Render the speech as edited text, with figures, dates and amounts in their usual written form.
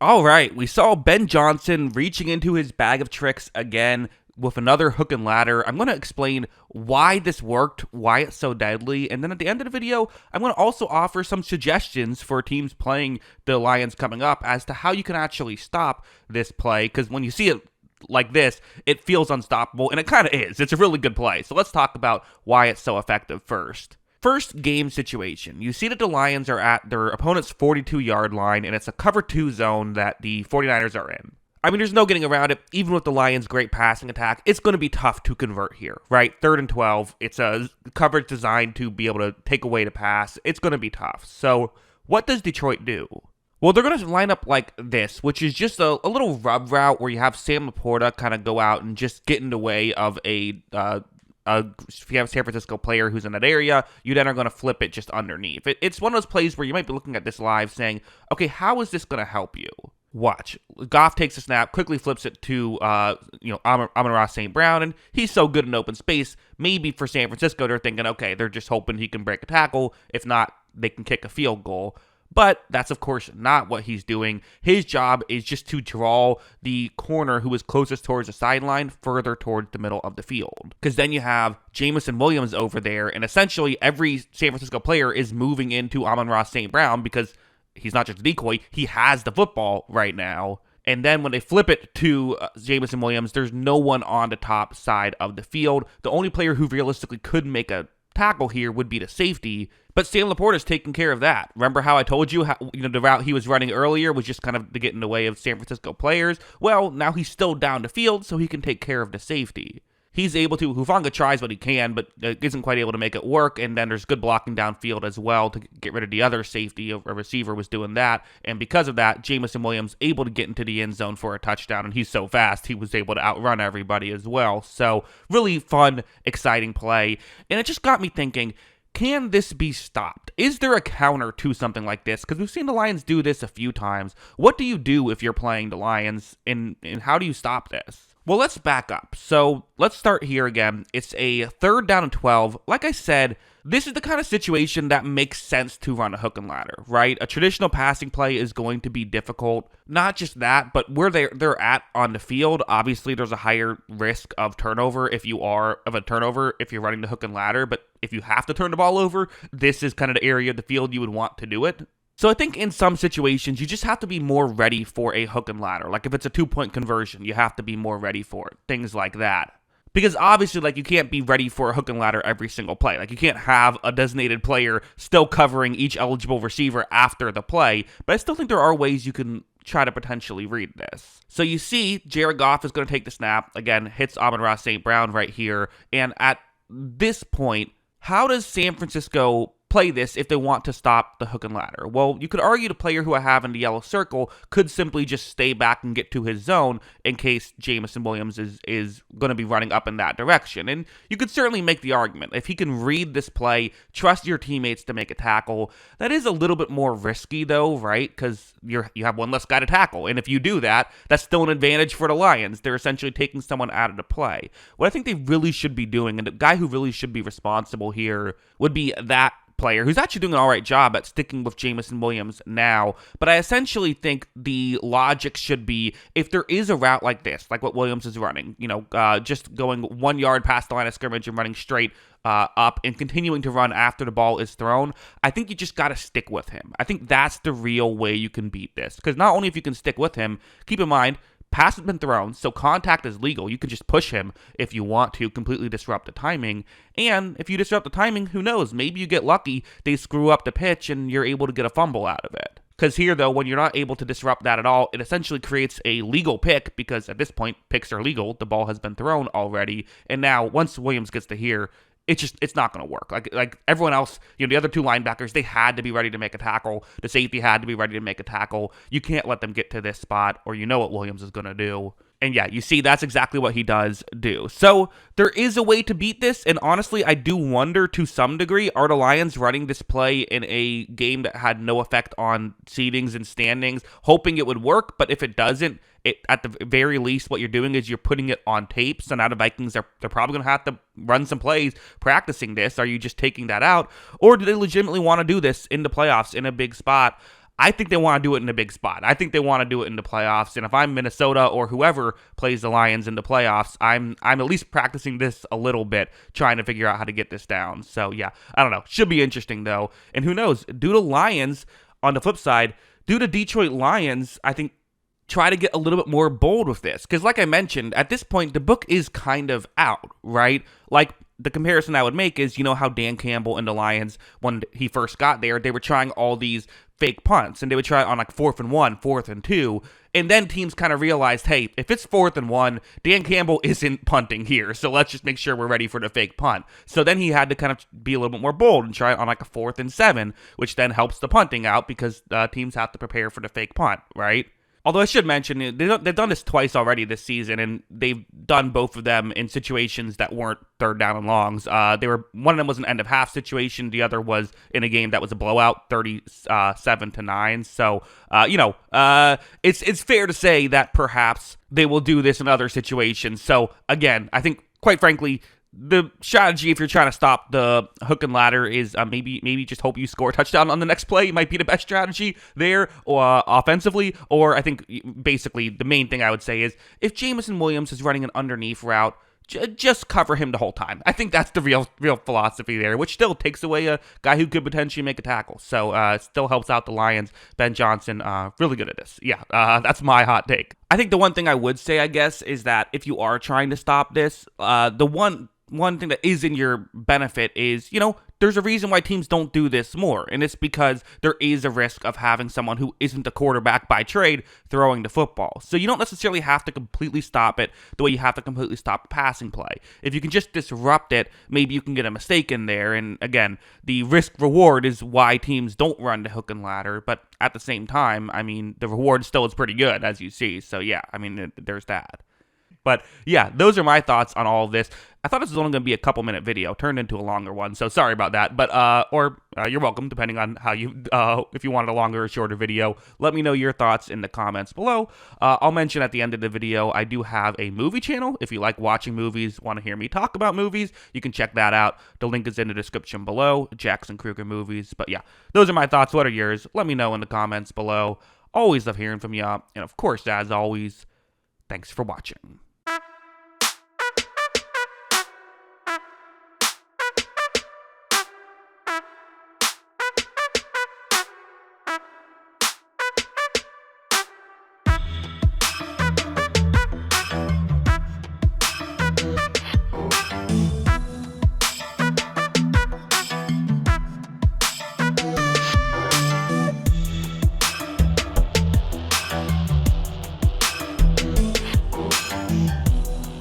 All right, we saw Ben Johnson reaching into his bag of tricks again with another hook and ladder. I'm going to explain why this worked, why it's so deadly, and then at the end of the video, I'm going to also offer some suggestions for teams playing the Lions coming up as to how you can actually stop this play, because when you see it like this, it feels unstoppable, and it kind of is. It's a really good play. So let's talk about why it's so effective first. First game situation. You see that the Lions are at their opponent's 42-yard line, and it's a cover 2 zone that the 49ers are in. I mean, there's no getting around it. Even with the Lions' great passing attack, it's going to be tough to convert here, right? 3rd and 12. It's a coverage designed to be able to take away the pass. It's going to be tough. So what does Detroit do? Well, they're going to line up like this, which is just a little rub route where you have Sam Laporta kind of go out and just get in the way of if you have a San Francisco player who's in that area, you then are going to flip it just underneath. It's one of those plays where you might be looking at this live saying, okay, how is this going to help you? Watch. Goff takes a snap, quickly flips it to Amon-Ra St. Brown, and he's so good in open space. Maybe for San Francisco, they're thinking, okay, they're just hoping he can break a tackle. If not, they can kick a field goal. But that's, of course, not what he's doing. His job is just to draw the corner who is closest towards the sideline further towards the middle of the field. Because then you have Jameson Williams over there, and essentially every San Francisco player is moving into Amon-Ra St. Brown because he's not just a decoy, he has the football right now. And then when they flip it to Jameson Williams, there's no one on the top side of the field. The only player who realistically could make a tackle here would be the safety, but Sam Laporta's taking care of that. Remember how I told you how, the route he was running earlier was just kind of to get in the way of San Francisco players? Well, now he's still down the field, so he can take care of the safety. He's able to, Hufanga tries what he can, but isn't quite able to make it work, and then there's good blocking downfield as well to get rid of the other safety. A receiver was doing that, and because of that, Jameson Williams able to get into the end zone for a touchdown, and he's so fast, he was able to outrun everybody as well. So, really fun, exciting play, and it just got me thinking, can this be stopped? Is there a counter to something like this? Because we've seen the Lions do this a few times. What do you do if you're playing the Lions, and how do you stop this? Well, let's back up. So let's start here again. It's a 3rd down and 12. Like I said, this is the kind of situation that makes sense to run a hook and ladder, right? A traditional passing play is going to be difficult. Not just that, but where they're at on the field, obviously there's a higher risk of turnover if you're running the hook and ladder. But if you have to turn the ball over, this is kind of the area of the field you would want to do it. So I think in some situations, you just have to be more ready for a hook and ladder. Like if it's a 2-point conversion, you have to be more ready for it. Things like that. Because obviously, like, you can't be ready for a hook and ladder every single play. Like, you can't have a designated player still covering each eligible receiver after the play. But I still think there are ways you can try to potentially read this. So you see, Jared Goff is going to take the snap. Again, hits Amon-Ra St. Brown right here. And at this point, how does San Francisco play this if they want to stop the hook and ladder? Well, you could argue the player who I have in the yellow circle could simply just stay back and get to his zone in case Jameson Williams is going to be running up in that direction. And you could certainly make the argument. If he can read this play, trust your teammates to make a tackle, that is a little bit more risky though, right? Because you have one less guy to tackle. And if you do that, that's still an advantage for the Lions. They're essentially taking someone out of the play. What I think they really should be doing, and the guy who really should be responsible here would be that player who's actually doing an all right job at sticking with Jameson Williams now. But I essentially think the logic should be, if there is a route like this, like what Williams is running, just going 1 yard past the line of scrimmage and running straight up and continuing to run after the ball is thrown, I think you just got to stick with him. I think that's the real way you can beat this. Because not only if you can stick with him, keep in mind, pass has been thrown, so contact is legal. You can just push him if you want to, completely disrupt the timing. And if you disrupt the timing, who knows? Maybe you get lucky, they screw up the pitch, and you're able to get a fumble out of it. Because here, though, when you're not able to disrupt that at all, it essentially creates a legal pick, because at this point, picks are legal. The ball has been thrown already. And now, once Williams gets to here, it's not going to work. Like everyone else, the other 2 linebackers, they had to be ready to make a tackle. The safety had to be ready to make a tackle. You can't let them get to this spot, or you know what Williams is going to do. And yeah, you see, that's exactly what he does do. So there is a way to beat this, and honestly, I do wonder to some degree, are the Lions running this play in a game that had no effect on seedings and standings, hoping it would work, but if it doesn't, at the very least, what you're doing is you're putting it on tape. So now the Vikings, they're probably going to have to run some plays practicing this. Are you just taking that out? Or do they legitimately want to do this in the playoffs in a big spot? I think they want to do it in a big spot. I think they want to do it in the playoffs. And if I'm Minnesota or whoever plays the Lions in the playoffs, I'm at least practicing this a little bit, trying to figure out how to get this down. So yeah, I don't know. Should be interesting though. And who knows? Due to Lions, on the flip side, due to Detroit Lions, I think try to get a little bit more bold with this. Because like I mentioned, at this point, the book is kind of out, right? Like, the comparison I would make is, you know how Dan Campbell and the Lions, when he first got there, they were trying all these fake punts, and they would try it on like 4th and 1, 4th and 2, and then teams kind of realized, hey, if it's 4th and 1, Dan Campbell isn't punting here, so let's just make sure we're ready for the fake punt. So then he had to kind of be a little bit more bold and try it on like a 4th and 7, which then helps the punting out because teams have to prepare for the fake punt, right? Although I should mention, they've done this twice already this season, and they've done both of them in situations that weren't 3rd down and longs. One of them was an end of half situation. The other was in a game that was a blowout, 37-9. So, it's fair to say that perhaps they will do this in other situations. So again, I think, quite frankly, the strategy, if you're trying to stop the hook and ladder, is maybe just hope you score a touchdown on the next play. Might be the best strategy there, offensively. Or I think basically the main thing I would say is if Jameson Williams is running an underneath route, just cover him the whole time. I think that's the real philosophy there, which still takes away a guy who could potentially make a tackle. So it still helps out the Lions. Ben Johnson, really good at this. Yeah, that's my hot take. I think the one thing I would say, I guess, is that if you are trying to stop this, the one thing that is in your benefit is, there's a reason why teams don't do this more, and it's because there is a risk of having someone who isn't a quarterback by trade throwing the football. So you don't necessarily have to completely stop it the way you have to completely stop passing play. If you can just disrupt it, maybe you can get a mistake in there, and again, the risk-reward is why teams don't run the hook and ladder, but at the same time, I mean, the reward still is pretty good, as you see, so yeah, I mean, there's that. But yeah, those are my thoughts on all of this. I thought this was only going to be a couple-minute video, turned into a longer one, so sorry about that. But you're welcome, depending on how you, if you wanted a longer or shorter video. Let me know your thoughts in the comments below. I'll mention at the end of the video, I do have a movie channel. If you like watching movies, want to hear me talk about movies, you can check that out. The link is in the description below, Jackson Kruger Movies. But yeah, those are my thoughts. What are yours? Let me know in the comments below. Always love hearing from you. And of course, as always, thanks for watching.